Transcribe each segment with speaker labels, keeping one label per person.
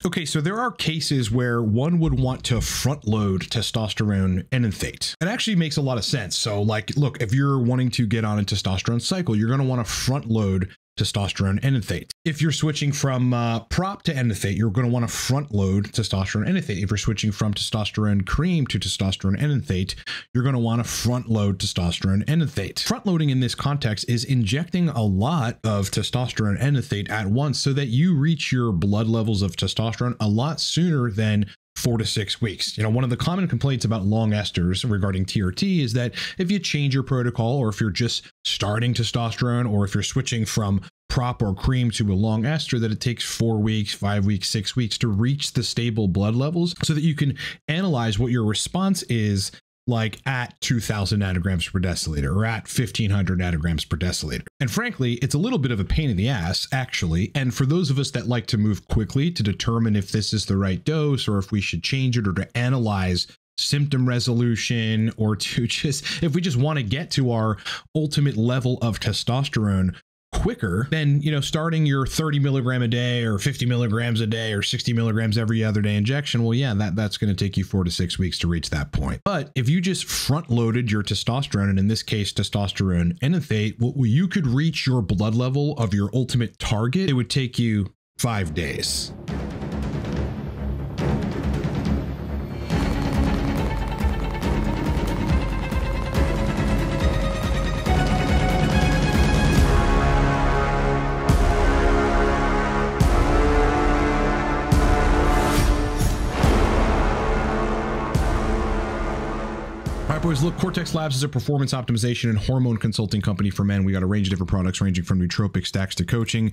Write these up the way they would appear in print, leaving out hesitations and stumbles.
Speaker 1: Okay, so there are cases where one would want to front load testosterone enanthate. It actually makes a lot of sense. So like, look, if you're wanting to get on a testosterone cycle, you're going to want to front load testosterone enanthate. If you're switching from prop to enanthate, you're going to want to front load testosterone enanthate. If you're switching from testosterone cream to testosterone enanthate, you're going to want to front load testosterone enanthate. Front loading in this context is injecting a lot of testosterone enanthate at once so that you reach your blood levels of testosterone a lot sooner than 4 to 6 weeks. You know, one of the common complaints about long esters regarding TRT is that if you change your protocol, or if you're just starting testosterone, or if you're switching from prop or cream to a long ester, that it takes 4 weeks, 5 weeks, 6 weeks to reach the stable blood levels so that you can analyze what your response is like at 2000 nanograms per deciliter or at 1500 nanograms per deciliter. And frankly, it's a little bit of a pain in the ass, actually. And for those of us that like to move quickly to determine if this is the right dose or if we should change it, or to analyze symptom resolution, or to just, if we just want to get to our ultimate level of testosterone quicker, then, you know, starting your 30 milligram a day or 50 milligrams a day or 60 milligrams every other day injection, well, yeah, that's going to take you 4 to 6 weeks to reach that point. But if you just front loaded your testosterone, and in this case, testosterone enanthate, well, you could reach your blood level of your ultimate target. It would take you 5 days. Boys, look, Cortex Labs is a performance optimization and hormone consulting company for men. We got a range of different products ranging from nootropic stacks to coaching.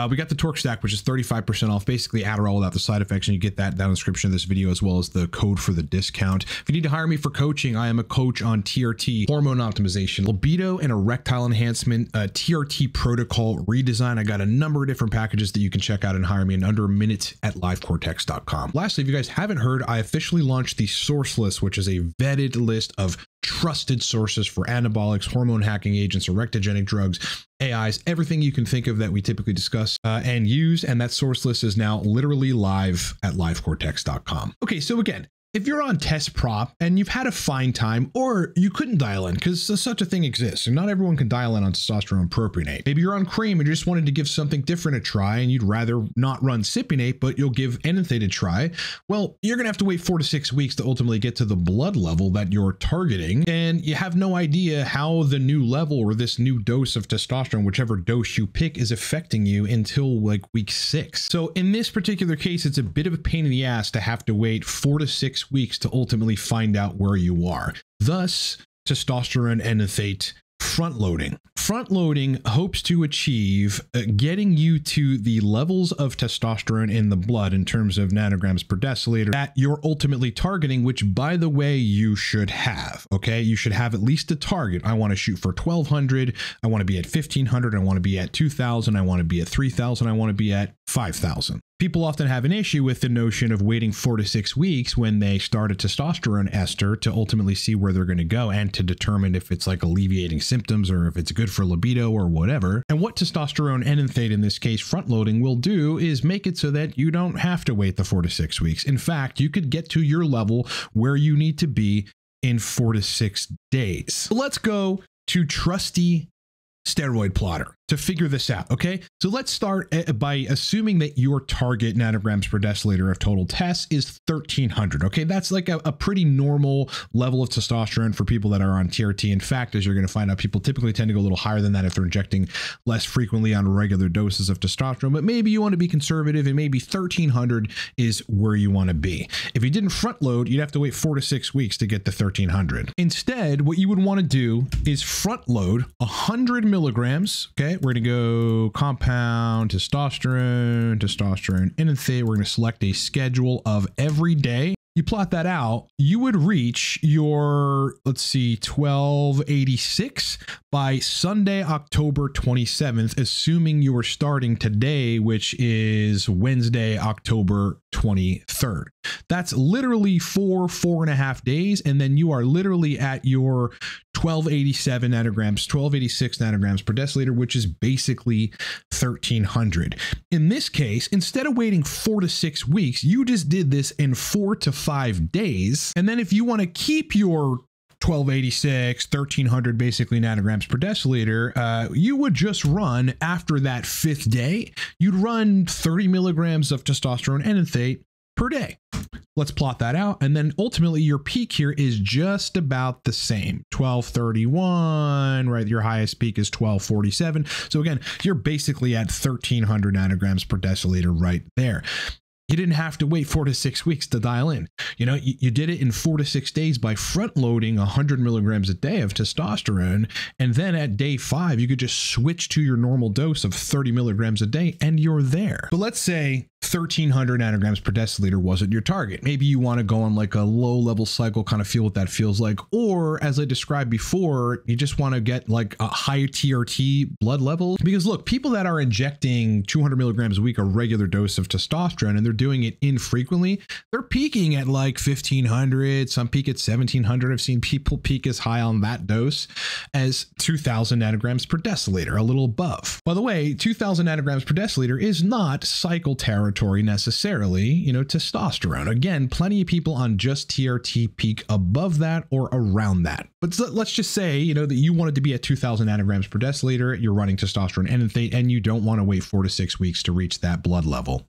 Speaker 1: We got the Torque Stack, which is 35% off, basically Adderall without the side effects, and you get that down in the description of this video, as well as the code for the discount. If you need to hire me for coaching, I am a coach on TRT, hormone optimization, libido and erectile enhancement, TRT protocol redesign. I got a number of different packages that you can check out and hire me in under a minute at livecortex.com. Lastly, if you guys haven't heard, I officially launched the Source List, which is a vetted list of trusted sources for anabolics, hormone hacking agents, erectogenic drugs, AIs, everything you can think of that we typically discuss and use. And that source list is now literally live at livecortex.com. Okay, so again, if you're on test prop and you've had a fine time, or you couldn't dial in because such a thing exists and not everyone can dial in on testosterone propionate. Maybe you're on cream and you just wanted to give something different a try and you'd rather not run cypionate, but you'll give enanthate a try. Well, you're going to have to wait 4 to 6 weeks to ultimately get to the blood level that you're targeting. And you have no idea how the new level or this new dose of testosterone, whichever dose you pick, is affecting you until like week 6. So in this particular case, it's a bit of a pain in the ass to have to wait 4 to 6 weeks to ultimately find out where you are. Thus, testosterone enanthate front loading. Front loading hopes to achieve getting you to the levels of testosterone in the blood in terms of nanograms per deciliter that you're ultimately targeting, which, by the way, you should have. Okay, you should have at least a target. I want to shoot for 1200. I want to be at 1500. I want to be at 2000. I want to be at 3000. I want to be at 5000. People often have an issue with the notion of waiting 4 to 6 weeks when they start a testosterone ester to ultimately see where they're going to go and to determine if it's like alleviating symptoms or if it's good for libido or whatever. And what testosterone enanthate, in this case front loading, will do is make it so that you don't have to wait the 4 to 6 weeks. In fact, you could get to your level where you need to be in 4 to 6 days. So let's go to trusty steroid plotter to figure this out. Okay, so let's start by assuming that your target nanograms per deciliter of total tests is 1300. Okay, that's like a pretty normal level of testosterone for people that are on TRT. In fact, as you're going to find out, people typically tend to go a little higher than that if they're injecting less frequently on regular doses of testosterone. But maybe you want to be conservative and maybe 1300 is where you want to be. If you didn't front load, you'd have to wait 4 to 6 weeks to get to 1300. Instead, what you would want to do is front load 100 milligrams. Okay, we're going to go compound testosterone enanthate. We're going to select a schedule of every day. You plot that out, you would reach your, let's see, 1286 by Sunday, October 27th, assuming you are starting today, which is Wednesday, October 23rd. That's literally 4.5 days. And then you are literally at your 1287 nanograms, 1286 nanograms per deciliter, which is basically 1300. In this case, instead of waiting 4 to 6 weeks, you just did this in 4 to 5 days. And then if you want to keep your 1286, 1300 basically nanograms per deciliter, you would just run after that 5th day, you'd run 30 milligrams of testosterone enanthate per day. Let's plot that out. And then ultimately your peak here is just about the same. 1231, right? Your highest peak is 1247. So again, you're basically at 1300 nanograms per deciliter right there. You didn't have to wait 4 to 6 weeks to dial in. You know, you did it in 4 to 6 days by front loading 100 milligrams a day of testosterone. And then at day 5, you could just switch to your normal dose of 30 milligrams a day and you're there. But let's say 1300 nanograms per deciliter wasn't your target. Maybe you want to go on like a low level cycle, kind of feel what that feels like. Or as I described before, you just want to get like a high TRT blood level. Because look, people that are injecting 200 milligrams a week, a regular dose of testosterone, and they're doing it infrequently, they're peaking at like 1500, some peak at 1700. I've seen people peak as high on that dose as 2000 nanograms per deciliter, a little above. By the way, 2000 nanograms per deciliter is not cycle territory necessarily, you know, testosterone. Again, plenty of people on just TRT peak above that or around that. But let's just say, you know, that you wanted to be at 2000 nanograms per deciliter, you're running testosterone enanthate, and you don't want to wait 4 to 6 weeks to reach that blood level.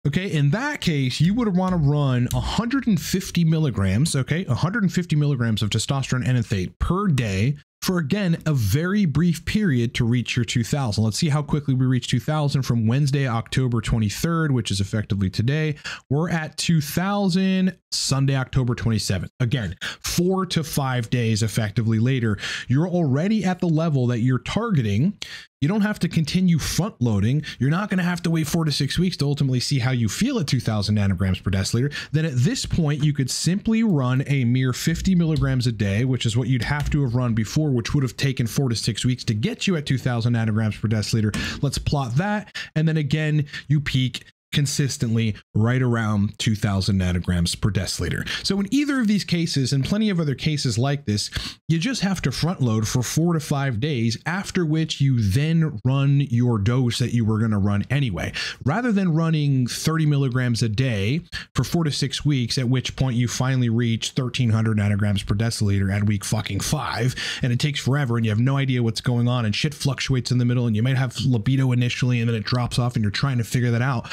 Speaker 1: Okay, in that case, you would want to run 150 milligrams, okay, 150 milligrams of testosterone enanthate per day for, again, a very brief period to reach your 2000. Let's see how quickly we reach 2000 from Wednesday, October 23rd, which is effectively today. We're at 2000 Sunday, October 27th. Again, 4 to 5 days effectively later, you're already at the level that you're targeting. You don't have to continue front loading. You're not going to have to wait 4 to 6 weeks to ultimately see how you feel at 2000 nanograms per deciliter. Then at this point, you could simply run a mere 50 milligrams a day, which is what you'd have to have run before, which would have taken 4 to 6 weeks to get you at 2000 nanograms per deciliter. Let's plot that. And then again, you peak consistently right around 2000 nanograms per deciliter. So in either of these cases and plenty of other cases like this, you just have to front load for 4 to 5 days, after which you then run your dose that you were going to run anyway, rather than running 30 milligrams a day for 4 to 6 weeks, at which point you finally reach 1300 nanograms per deciliter at week fucking 5, and it takes forever and you have no idea what's going on and shit fluctuates in the middle and you might have libido initially and then it drops off and you're trying to figure that out.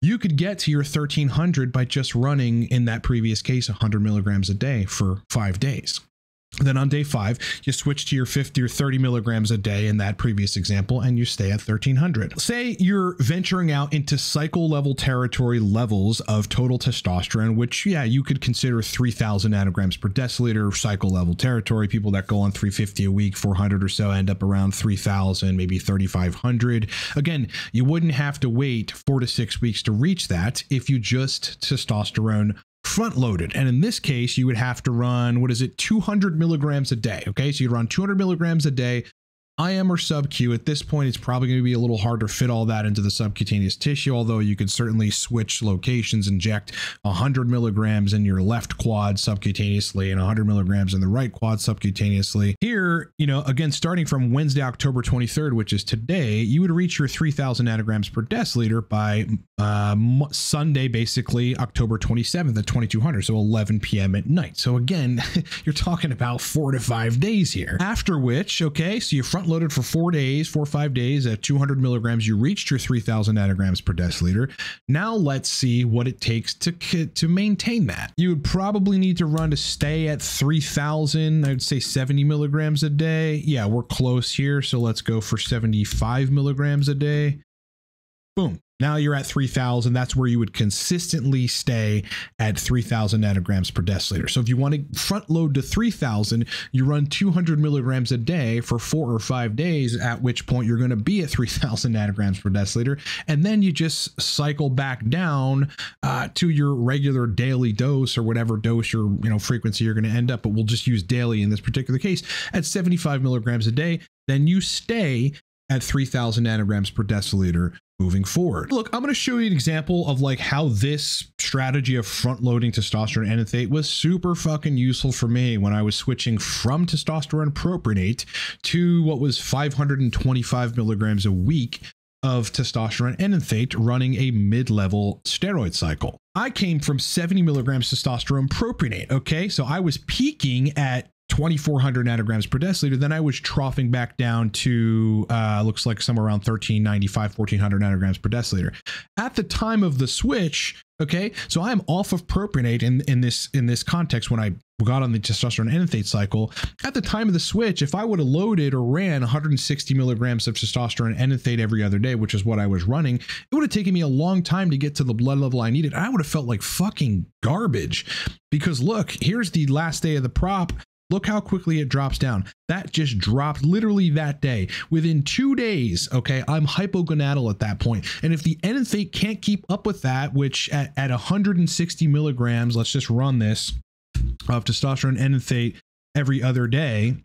Speaker 1: You could get to your 1300 by just running, in that previous case, 100 milligrams a day for 5 days. Then on day 5, you switch to your 50 or 30 milligrams a day in that previous example, and you stay at 1300. Say you're venturing out into cycle level territory levels of total testosterone, which, yeah, you could consider 3000 nanograms per deciliter cycle level territory. People that go on 350 a week, 400 or so, end up around 3000, maybe 3500. Again, you wouldn't have to wait 4 to 6 weeks to reach that if you just testosterone front loaded. And in this case, you would have to run, 200 milligrams a day. Okay, so you'd run 200 milligrams a day, IM or sub-Q. At this point, it's probably going to be a little hard to fit all that into the subcutaneous tissue, although you could certainly switch locations, inject 100 milligrams in your left quad subcutaneously and 100 milligrams in the right quad subcutaneously. Here, you know, again, starting from Wednesday, October 23rd, which is today, you would reach your 3000 nanograms per deciliter by Sunday, basically October 27th at 2200, so 11 p.m. at night. So again, you're talking about 4 to 5 days here. After which, okay, so you front loaded for 4 or 5 days at 200 milligrams, you reached your 3000 nanograms per deciliter. Now let's see what it takes to maintain that. You would probably need to run to stay at 3000, I would say 70 milligrams a day. Yeah, we're close here, so let's go for 75 milligrams a day. Boom. Now you're at 3000. That's where you would consistently stay at 3000 nanograms per deciliter. So if you want to front load to 3000, you run 200 milligrams a day for 4 or 5 days, at which point you're going to be at 3000 nanograms per deciliter. And then you just cycle back down to your regular daily dose, or whatever dose your frequency you're going to end up. But we'll just use daily in this particular case at 75 milligrams a day. Then you stay at 3000 nanograms per deciliter moving forward. Look, I'm going to show you an example of like how this strategy of front loading testosterone enanthate was super fucking useful for me when I was switching from testosterone propionate to what was 525 milligrams a week of testosterone enanthate running a mid-level steroid cycle. I came from 70 milligrams testosterone propionate. Okay, so I was peaking at 2,400 nanograms per deciliter. Then I was troughing back down to looks like somewhere around 1,395, 1,400 nanograms per deciliter. At the time of the switch, okay, so I'm off of propionate in this context when I got on the testosterone enanthate cycle. At the time of the switch, if I would have loaded or ran 160 milligrams of testosterone enanthate every other day, which is what I was running, it would have taken me a long time to get to the blood level I needed. I would have felt like fucking garbage because look, here's the last day of the prop. Look how quickly it drops down. That just dropped literally that day. Within 2 days, okay, I'm hypogonadal at that point. And if the enanthate can't keep up with that, which at 160 milligrams, let's just run this, of testosterone enanthate every other day,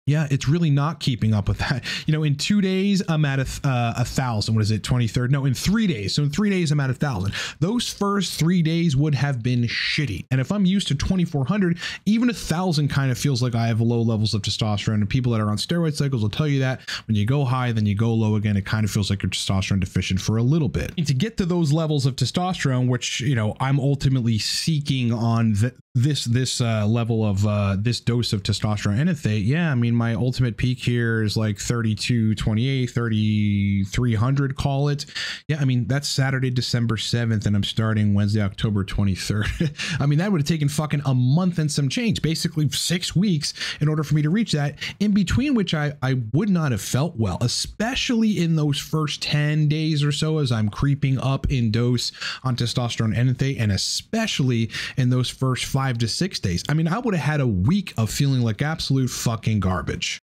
Speaker 1: yeah, it's really not keeping up with that. You know, in 2 days, I'm at 1,000. What is it, 23rd? No, in 3 days. So in 3 days, I'm at 1,000. Those first 3 days would have been shitty. And if I'm used to 2,400, even 1,000 kind of feels like I have low levels of testosterone. And people that are on steroid cycles will tell you that when you go high, then you go low again. It kind of feels like you're testosterone deficient for a little bit. And to get to those levels of testosterone, which, you know, I'm ultimately seeking on this level of this dose of testosterone enanthate, yeah, I mean, my ultimate peak here is like 3228, 3300, call it. Yeah, I mean, that's Saturday, December 7th, and I'm starting Wednesday, October 23rd. I mean, that would have taken fucking a month and some change, basically 6 weeks in order for me to reach that, in between which I would not have felt well, especially in those first 10 days or so as I'm creeping up in dose on testosterone enanthate, and especially in those first 5 to 6 days. I mean, I would have had a week of feeling like absolute fucking garbage.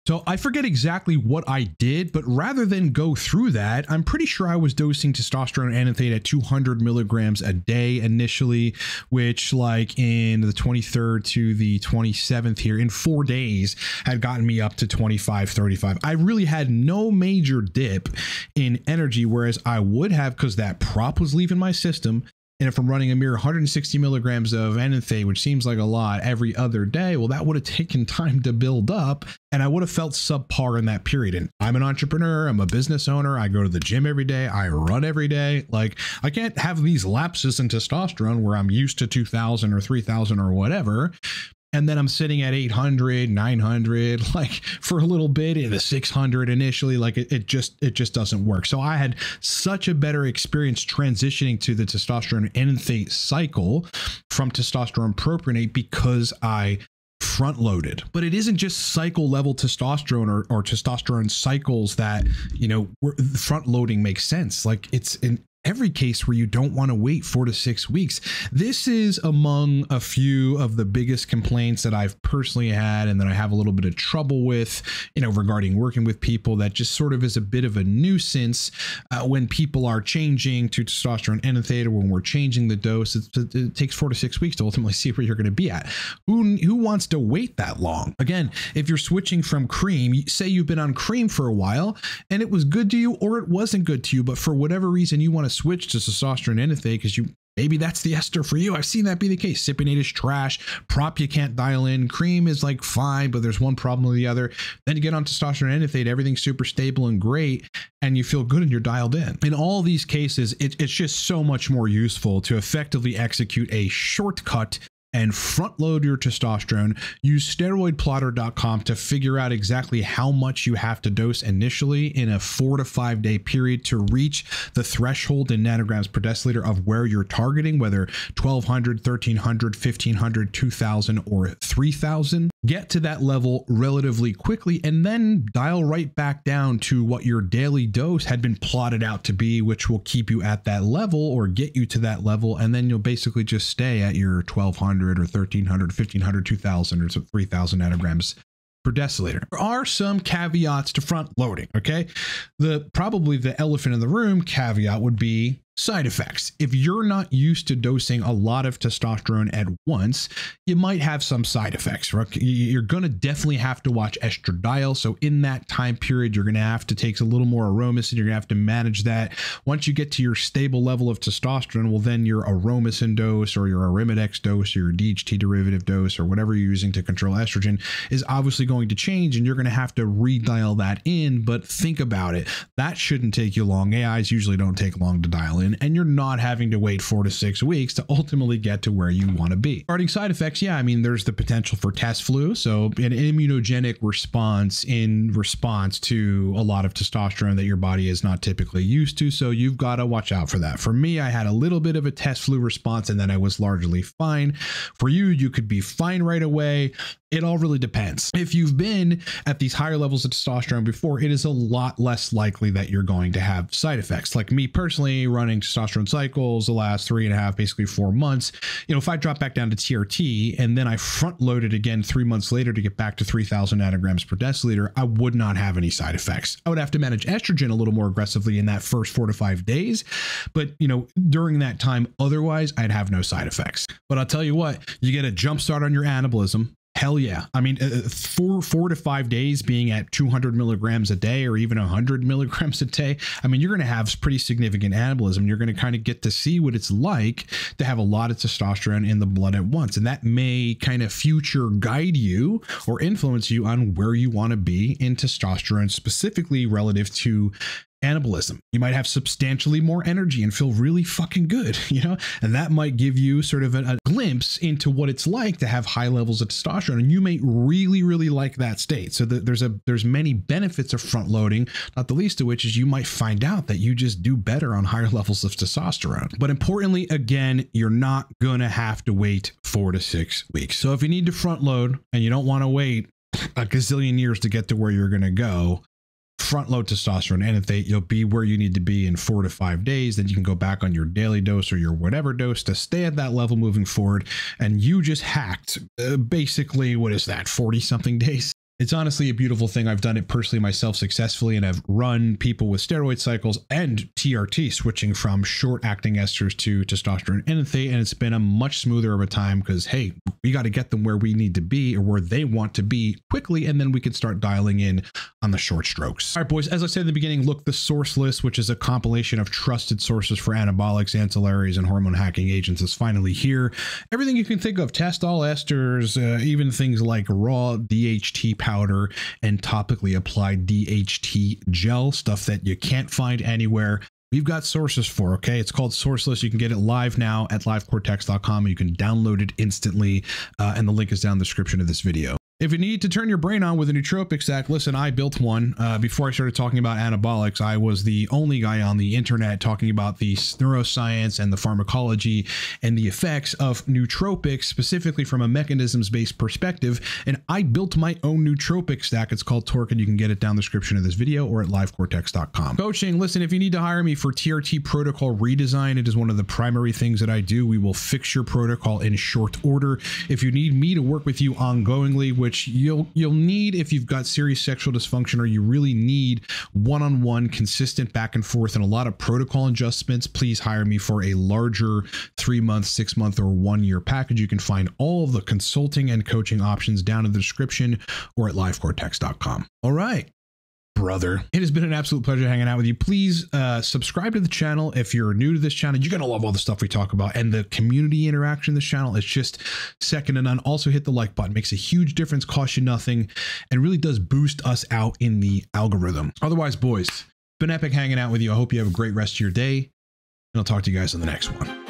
Speaker 1: So I forget exactly what I did, but rather than go through that, I'm pretty sure I was dosing testosterone enanthate at 200 milligrams a day initially, which like in the 23rd to the 27th here in 4 days had gotten me up to 25, 35. I really had no major dip in energy, whereas I would have, because that prop was leaving my system. And if I'm running a mere 160 milligrams of enanthate, which seems like a lot, every other day, well, that would have taken time to build up, and I would have felt subpar in that period. And I'm an entrepreneur, I'm a business owner, I go to the gym every day, I run every day. Like, I can't have these lapses in testosterone where I'm used to 2,000 or 3,000 or whatever. And then I'm sitting at 800, 900, like for a little bit, at a 600 initially, like it just doesn't work. So I had such a better experience transitioning to the testosterone enanthate cycle from testosterone propionate because I front loaded. But it isn't just cycle level testosterone or testosterone cycles that, you know, front loading makes sense. Like, it's in every case where you don't want to wait 4 to 6 weeks. This is among a few of the biggest complaints that I've personally had and that I have a little bit of trouble with, you know, regarding working with people, that just sort of is a bit of a nuisance when people are changing to testosterone enanthate, or when we're changing the dose. It takes 4 to 6 weeks to ultimately see where you're going to be at. Who wants to wait that long? Again, if you're switching from cream, say you've been on cream for a while and it was good to you or it wasn't good to you, but for whatever reason you want to switch to testosterone enanthate because maybe that's the ester for you. I've seen that be the case. Cypionate is trash. Prop you can't dial in. Cream is like fine, but there's one problem or the other. Then you get on testosterone enanthate, everything's super stable and great, and you feel good and you're dialed in. In all these cases, it's just so much more useful to effectively execute a shortcut and front load your testosterone. Use steroidplotter.com to figure out exactly how much you have to dose initially in a 4 to 5 day period to reach the threshold in nanograms per deciliter of where you're targeting, whether 1,200, 1,300, 1,500, 2,000, or 3,000. Get to that level relatively quickly and then dial right back down to what your daily dose had been plotted out to be, which will keep you at that level or get you to that level. And then you'll basically just stay at your 1,200 or 1,300, 1,500, 2,000 or 3,000 nanograms per deciliter. There are some caveats to front loading. Okay. Probably the elephant in the room caveat would be Side effects. If you're not used to dosing a lot of testosterone at once, you might have some side effects. You're going to definitely have to watch estradiol. So in that time period, you're going to have to take a little more aromasin. You're going to have to manage that. Once you get to your stable level of testosterone, well, then your aromasin dose or your arimidex dose or your DHT derivative dose or whatever you're using to control estrogen is obviously going to change, and you're going to have to redial that in. But think about it. That shouldn't take you long. AIs usually don't take long to dial in, and you're not having to wait 4 to 6 weeks to ultimately get to where you want to be. Regarding side effects, yeah, I mean, there's the potential for test flu. So an immunogenic response in response to a lot of testosterone that your body is not typically used to. So you've got to watch out for that. For me, I had a little bit of a test flu response, and then I was largely fine. For you, you could be fine right away. It all really depends. If you've been at these higher levels of testosterone before, it is a lot less likely that you're going to have side effects. Like me personally, running testosterone cycles the last 3.5, basically 4 months, you know, if I drop back down to TRT and then I front loaded again 3 months later to get back to 3,000 nanograms per deciliter, I would not have any side effects. I would have to manage estrogen a little more aggressively in that first 4 to 5 days. But, you know, during that time, otherwise, I'd have no side effects. But I'll tell you what, you get a jump start on your anabolism. Hell yeah. I mean, 4 to 5 days being at 200 milligrams a day or even 100 milligrams a day, I mean, you're going to have pretty significant anabolism. You're going to kind of get to see what it's like to have a lot of testosterone in the blood at once. And that may kind of future guide you or influence you on where you want to be in testosterone, specifically relative to anabolism. You might have substantially more energy and feel really fucking good, you know, and that might give you sort of a glimpse into what it's like to have high levels of testosterone, and you may really, really like that state. So there's many benefits of front loading, not the least of which is you might find out that you just do better on higher levels of testosterone. But importantly, again, you're not gonna have to wait 4 to 6 weeks. So if you need to front load and you don't want to wait a gazillion years to get to where you're gonna go, front load testosterone enanthate. You'll be where you need to be in 4 to 5 days. Then you can go back on your daily dose or your whatever dose to stay at that level moving forward. And you just hacked basically, what is that, 40 something days? It's honestly a beautiful thing. I've done it personally myself successfully, and I've run people with steroid cycles and TRT switching from short acting esters to testosterone enanthate, and it's been a much smoother of a time because, hey, we got to get them where we need to be or where they want to be quickly, and then we can start dialing in on the short strokes. All right, boys, as I said in the beginning, look, the source list, which is a compilation of trusted sources for anabolics, ancillaries, and hormone hacking agents, is finally here. Everything you can think of, testol esters, even things like raw DHT powder and topically applied DHT gel, stuff that you can't find anywhere. We've got sources for, okay? It's called Sourceless. You can get it live now at livecortex.com. You can download it instantly, and the link is down in the description of this video. If you need to turn your brain on with a nootropic stack, listen, I built one. Before I started talking about anabolics, I was the only guy on the internet talking about the neuroscience and the pharmacology and the effects of nootropics, specifically from a mechanisms-based perspective. And I built my own nootropic stack. It's called Torque, and you can get it down in the description of this video or at livecortex.com. Coaching, listen, if you need to hire me for TRT protocol redesign, it is one of the primary things that I do. We will fix your protocol in short order. If you need me to work with you ongoingly, which you'll need if you've got serious sexual dysfunction or you really need one-on-one consistent back and forth and a lot of protocol adjustments, please hire me for a larger 3-month, 6-month, or 1-year package. You can find all of the consulting and coaching options down in the description or at livecortex.com. All right, brother, it has been an absolute pleasure hanging out with you. Please subscribe to the channel if you're new to this channel. You're gonna love all the stuff we talk about, and the community interaction in this channel is just second to none. Also hit the like button, makes a huge difference, costs you nothing, and really does boost us out in the algorithm. Otherwise, boys, been epic hanging out with you. I hope you have a great rest of your day, and I'll talk to you guys on the next one.